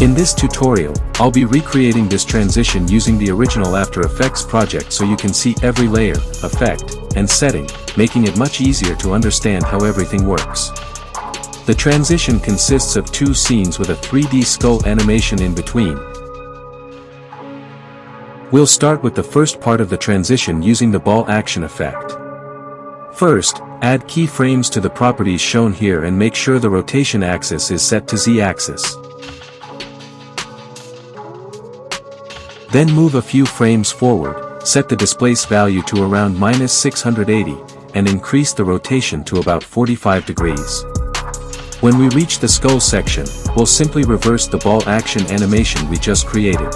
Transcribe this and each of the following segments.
In this tutorial, I'll be recreating this transition using the original After Effects project so you can see every layer, effect, and setting, making it much easier to understand how everything works. The transition consists of 2 scenes with a 3D skull animation in between. We'll start with the first part of the transition using the ball action effect. First, add keyframes to the properties shown here and make sure the rotation axis is set to Z-axis. Then move a few frames forward, set the displace value to around -680, and increase the rotation to about 45 degrees. When we reach the skull section, we'll simply reverse the ball action animation we just created.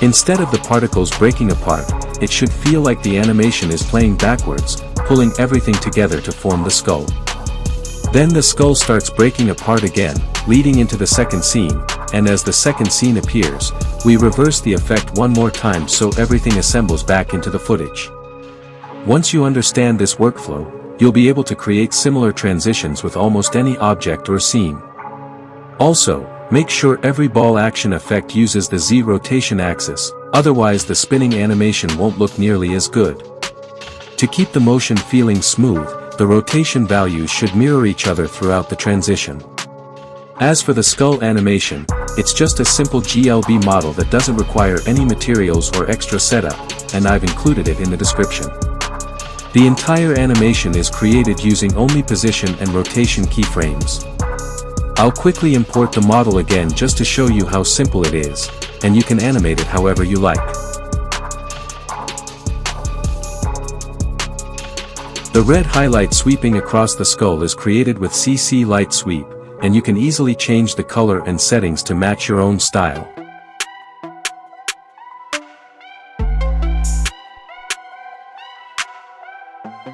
Instead of the particles breaking apart, it should feel like the animation is playing backwards, pulling everything together to form the skull. Then the skull starts breaking apart again, leading into the second scene, and as the second scene appears, we reverse the effect one more time so everything assembles back into the footage. Once you understand this workflow, you'll be able to create similar transitions with almost any object or scene. Also, make sure every ball action effect uses the Z rotation axis, otherwise the spinning animation won't look nearly as good. To keep the motion feeling smooth, the rotation values should mirror each other throughout the transition. As for the skull animation, it's just a simple GLB model that doesn't require any materials or extra setup, and I've included it in the description. The entire animation is created using only position and rotation keyframes. I'll quickly import the model again just to show you how simple it is, and you can animate it however you like. The red highlight sweeping across the skull is created with CC Light Sweep, and you can easily change the color and settings to match your own style.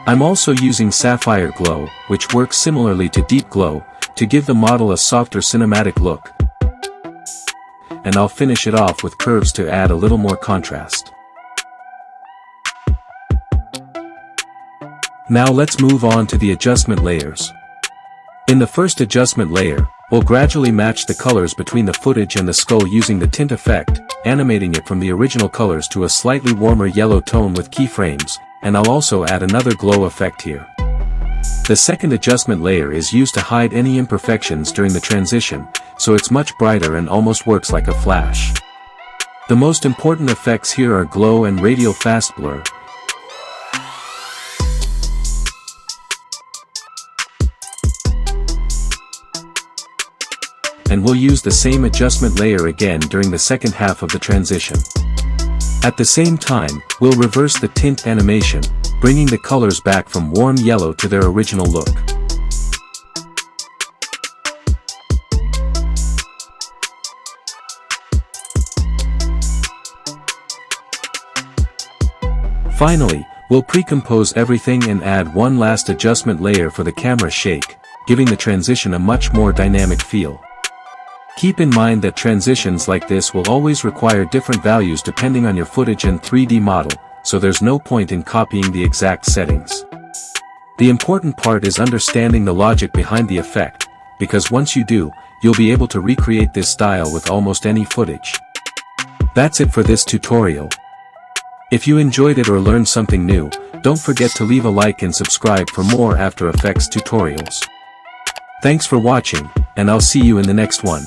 I'm also using Sapphire Glow, which works similarly to Deep Glow, to give the model a softer cinematic look. And I'll finish it off with curves to add a little more contrast. Now let's move on to the adjustment layers. In the first adjustment layer, we'll gradually match the colors between the footage and the skull using the tint effect, animating it from the original colors to a slightly warmer yellow tone with keyframes, and I'll also add another glow effect here. The second adjustment layer is used to hide any imperfections during the transition, so it's much brighter and almost works like a flash. The most important effects here are glow and radial fast blur. And we'll use the same adjustment layer again during the second half of the transition. At the same time, we'll reverse the tint animation, bringing the colors back from warm yellow to their original look. Finally, we'll pre-compose everything and add one last adjustment layer for the camera shake, giving the transition a much more dynamic feel. Keep in mind that transitions like this will always require different values depending on your footage and 3D model, so there's no point in copying the exact settings. The important part is understanding the logic behind the effect, because once you do, you'll be able to recreate this style with almost any footage. That's it for this tutorial. If you enjoyed it or learned something new, don't forget to leave a like and subscribe for more After Effects tutorials. Thanks for watching, and I'll see you in the next one.